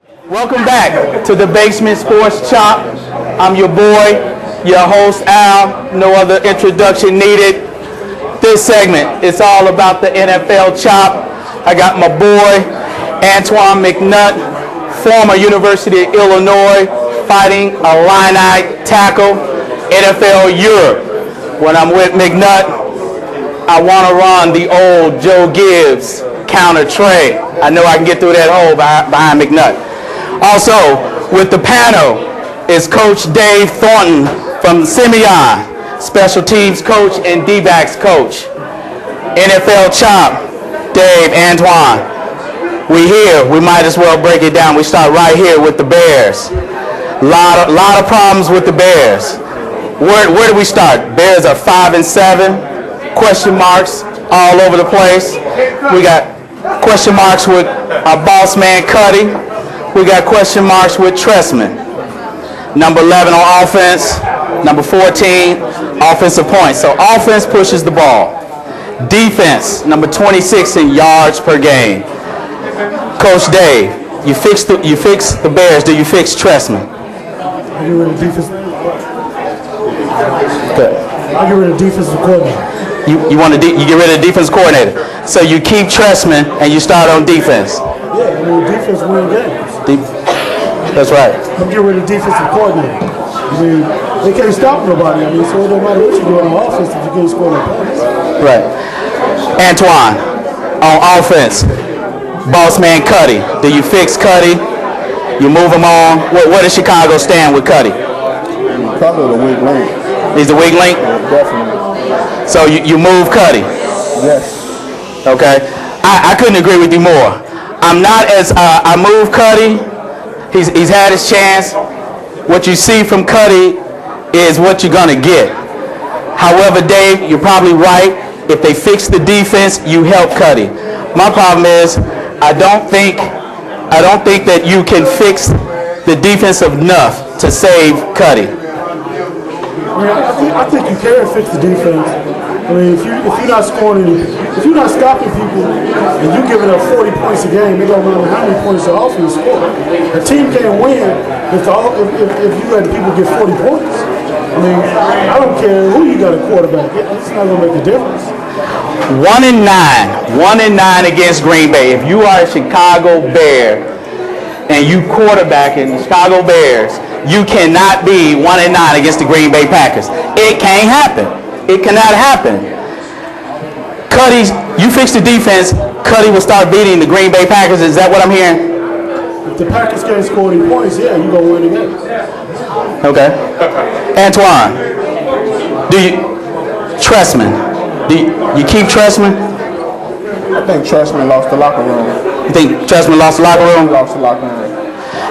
Welcome back to the Basement Sports Chop. I'm your boy, your host Al. No other introduction needed. This segment is all about the NFL Chop. I got my boy Antoine McNutt, former University of Illinois, fighting Illini tackle, NFL Europe. When I'm with McNutt, I want to run the old Joe Gibbs counter trade. I know I can get through that hole behind McNutt. Also, with the panel is Coach Dave Thornton from Simeon, special teams coach and D-backs coach. NFL Chop, Dave, Antoine. We here, we might as well break it down. We start right here with the Bears. Lot of problems with the Bears. Where do we start? Bears are 5-7, question marks all over the place. We got question marks with our boss man Cuddy. We got question marks with Trestman. Number 11 on offense, number 14, offensive points. So offense pushes the ball. Defense, number 26 in yards per game. Coach Dave, you fix the Bears. Do you fix Trestman? I get rid of defense. I get rid of defensive coordinator. You get rid of the defense coordinator. So you keep Trestman and you start on defense. Yeah, defense win games. That's right. I'm getting rid of defensive coordinator. They can't stop nobody. So it don't matter what you do on offense if you can't score no points. Right. Antoine, on offense, boss man Cuddy. Do you fix Cuddy? You move him on. Where does Chicago stand with Cuddy? Probably the weak link. He's the weak link? Definitely. So you move Cuddy? Yes. Okay. I couldn't agree with you more. I'm not as, I move Cuddy. He's had his chance. What you see from Cuddy is what you're going to get. However, Dave, you're probably right. If they fix the defense, you help Cuddy. My problem is I don't think that you can fix the defense enough to save Cuddy. I think you can fix the defense. If you're not scoring, if you're not stopping people, and you're giving up 40 points a game, it don't matter how many points the offense score. A team can't win if you let the people get 40 points. I don't care who you got a quarterback. It's not gonna make a difference. 1-9 against Green Bay. If you are a Chicago Bear and you quarterback in the Chicago Bears, you cannot be 1-9 against the Green Bay Packers. It can't happen. It cannot happen. Cuddy, you fix the defense, Cuddy will start beating the Green Bay Packers. Is that what I'm hearing? If the Packers can't score any points, yeah, you're gonna win the game. Okay. Antoine, Trestman, you keep Trestman? I think Trestman lost the locker room. You think Trestman lost the locker room? Lost the locker room.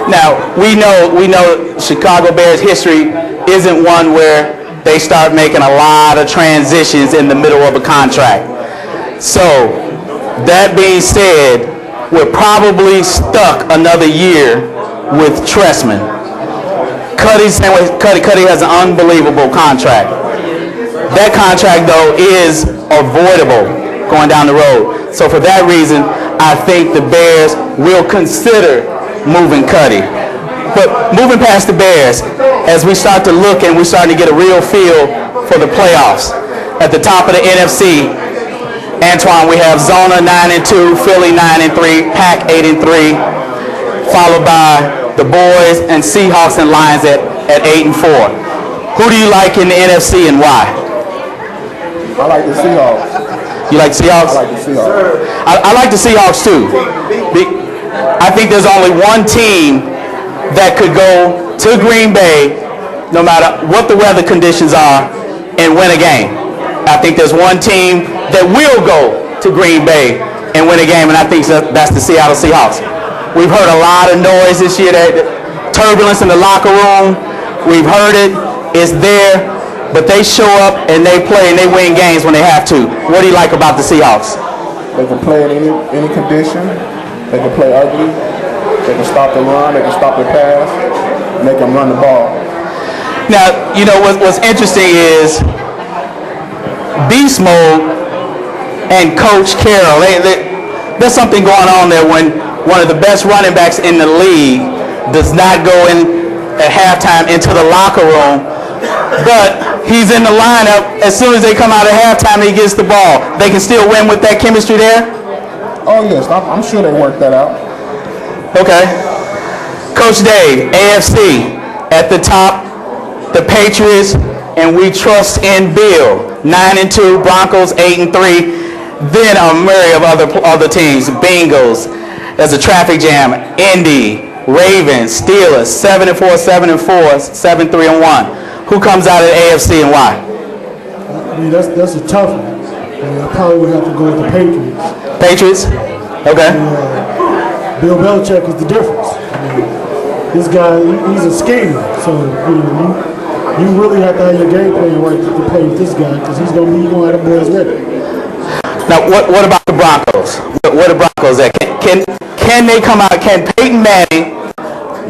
Now, we know Chicago Bears history isn't one where they start making a lot of transitions in the middle of a contract. So, that being said, we're probably stuck another year with Trestman. Cuddy has an unbelievable contract. That contract, though, is avoidable going down the road. So for that reason, I think the Bears will consider moving Cuddy. But moving past the Bears, as we start to look and we're starting to get a real feel for the playoffs, at the top of the NFC, Antoine, we have Zona 9-2, Philly 9-3, Pack 8-3, followed by the Boys and Seahawks and Lions at 8-4. Who do you like in the NFC and why? I like the Seahawks. You like Seahawks? I like the Seahawks. I like the Seahawks too. I think there's only one team that could go to Green Bay, no matter what the weather conditions are, and win a game. I think there's one team that will go to Green Bay and win a game, and I think that's the Seattle Seahawks. We've heard a lot of noise this year, that turbulence in the locker room. We've heard it. It's there. But they show up and they play and they win games when they have to. What do you like about the Seahawks? They can play in any condition. They can play ugly. They can stop the run. They can stop the pass. And they can run the ball. Now, you know, what's interesting is Beast Mode and Coach Carroll, there's something going on there when one of the best running backs in the league, does not go in at halftime into the locker room, but he's in the lineup as soon as they come out at halftime and he gets the ball. They can still win with that chemistry there? Oh, yes. I'm sure they worked that out. Okay. Coach Dave, AFC, at the top, the Patriots, and we trust in Bill. 9-2, Broncos 8-3. Then a myriad of other teams. Bengals, there's a traffic jam. Indy, Ravens, Steelers, 7-4, 7-4, 7-3-1. Who comes out of the AFC and why? I mean, that's a tough one. I probably would have to go with the Patriots. Patriots? Okay. Bill Belichick is the difference. I mean, this guy, he's a schemer. So, you really have to have your game plan right to play with this guy because he's going to have the boys ready. Now, what about the Broncos? What are Broncos at? Can they come out? Can Peyton Manning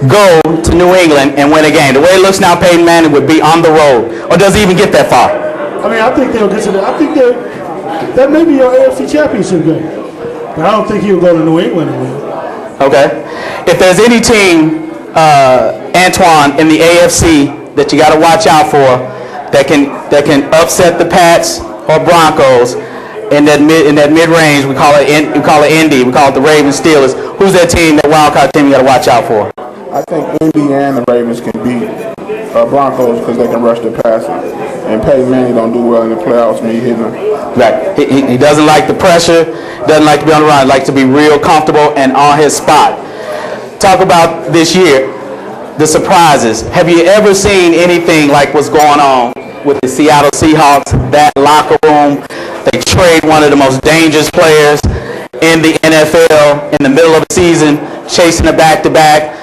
go to New England and win a game? The way it looks now, Peyton Manning would be on the road. Or does he even get that far? I mean, I think they'll get to that. I think that may be your AFC Championship game. But I don't think he'll go to New England and win. Okay. If there's any team, Antoine, in the AFC that you got to watch out for that can upset the Pats or Broncos in that mid-range, we call it Indy, we call it the Ravens, Steelers. Who's that team, that wild card team you got to watch out for? I think Indy and the Ravens can beat Broncos because they can rush the passer. And Peyton Manning don't do well in the playoffs when he hitting them. Right. He doesn't like the pressure, doesn't like to be on the run, likes to be real comfortable and on his spot. Talk about this year, the surprises. Have you ever seen anything like what's going on with the Seattle Seahawks, that locker room? They trade one of the most dangerous players in the NFL in the middle of the season, chasing a back-to-back.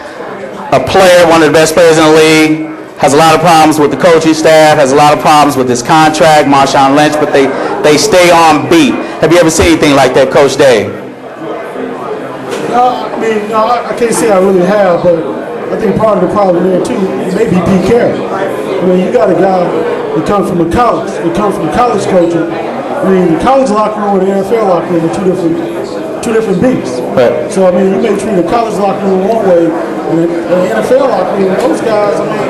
A player, one of the best players in the league, has a lot of problems with the coaching staff, has a lot of problems with his contract, Marshawn Lynch, but they stay on beat. Have you ever seen anything like that, Coach Dave? I can't say I really have, but I think part of the problem there too may be Pete Carroll. I mean, you got a guy that comes from college coaching. I mean, the college locker room and the NFL locker room are two different beasts. Right. So I mean, you may treat a college locker room one way, and the NFL locker room, those guys, I mean,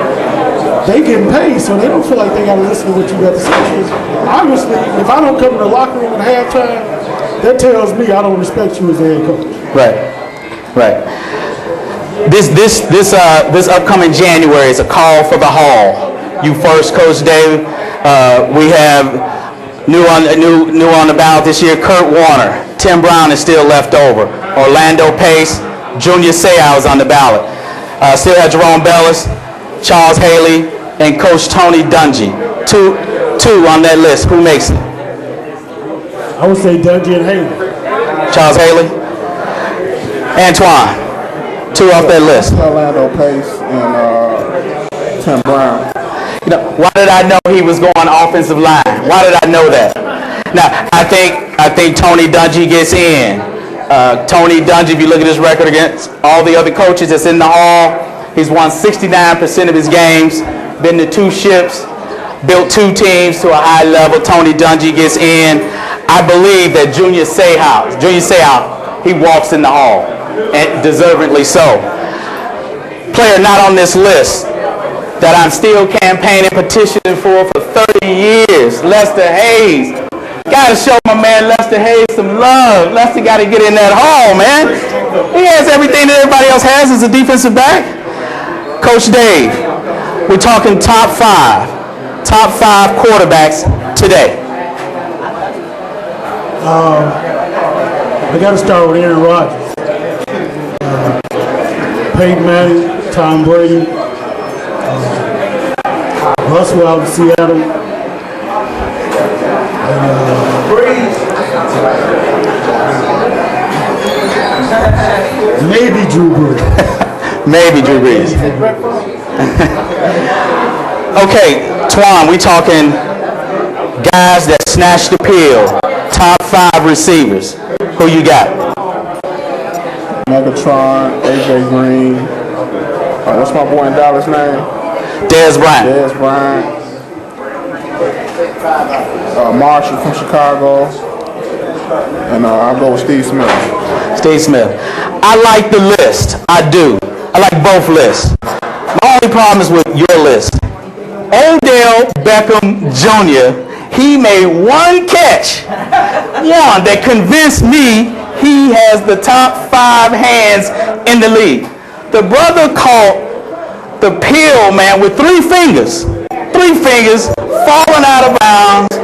they getting paid, so they don't feel like they got to listen to what you got to say. Because obviously, if I don't come to the locker room at halftime, that tells me I don't respect you as a head coach. Right. This upcoming January is a call for the Hall. You first, Coach Dave. We have new on the ballot this year. Kurt Warner, Tim Brown is still left over. Orlando Pace, Junior Seau is on the ballot. Still have Jerome Bellis, Charles Haley, and Coach Tony Dungy. Two on that list. Who makes it? I would say Dungy and Haley. Charles Haley? Antoine, two off that list. Orlando Pace and Tim Brown. Why did I know he was going offensive line? Why did I know that? Now, I think Tony Dungy gets in. Tony Dungy, if you look at his record against all the other coaches that's in the Hall, he's won 69% of his games, been to 2 ships, built 2 teams to a high level. Tony Dungy gets in. I believe that Junior Seau, he walks in the Hall, and deservedly so. Player not on this list that I'm still campaigning, petitioning for 30 years, Lester Hayes. Got to show my man Lester Hayes some love. Lester got to get in that Hall, man. He has everything that everybody else has as a defensive back. Coach Dave, we're talking top 5 quarterbacks today. I got to start with Aaron Rodgers, Peyton Manning, Tom Brady, Russell out in Seattle, and maybe Drew Brees. Maybe Drew Brees. Okay, Twan, we talking guys that snatched the peel. Top 5 receivers. Who you got? Megatron, AJ Green. What's my boy in Dallas' name? Dez Bryant. Dez Bryant. Marshall from Chicago. And I'll go with Steve Smith. Steve Smith. I like the list. I do. I like both lists. My only problem is with your list. Odell Beckham Jr., he made one catch, one that convinced me he has the top 5 hands in the league. The brother caught the pill, man, with 3 fingers. 3 fingers falling out of bounds.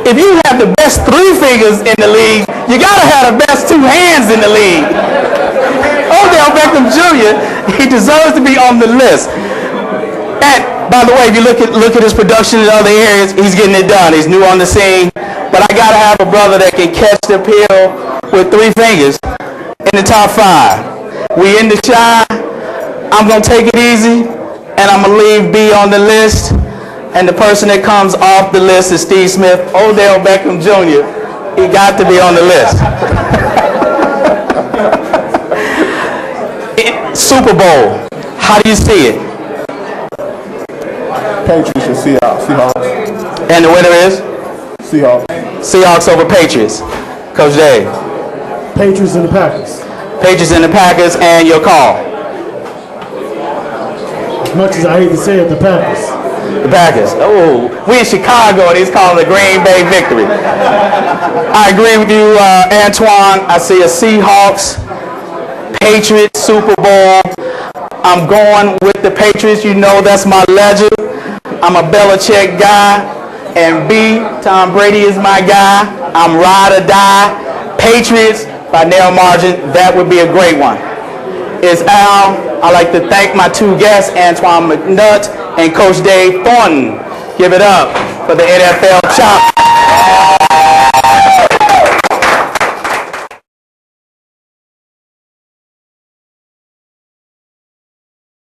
If you have the best 3 fingers in the league, you gotta have the best 2 hands in the league. Odell Beckham Jr., he deserves to be on the list. And by the way, if you look at his production in other areas, he's getting it done. He's new on the scene. But I gotta have a brother that can catch the pill with 3 fingers in the top 5. We in the shy. I'm gonna take it easy, and I'm gonna leave B on the list. And the person that comes off the list is Steve Smith. Odell Beckham Jr., he got to be on the list. Super Bowl, how do you see it? Patriots and Seahawks. And the winner is? Seahawks. Seahawks over Patriots. Coach Dave. Patriots and the Packers. Patriots and the Packers, and your call. As much as I hate to say it, the Packers. The Packers. Oh, we in Chicago, and he's calling a Green Bay victory. I agree with you, Antoine. I see a Seahawks, Patriots, Super Bowl. I'm going with the Patriots. You know that's my legend. I'm a Belichick guy. And B, Tom Brady is my guy. I'm ride or die. Patriots, by narrow margin, that would be a great one. It's Al. I'd like to thank my 2 guests, Antoine McNutt and Coach Dave Thornton. Give it up for the NFL Chop.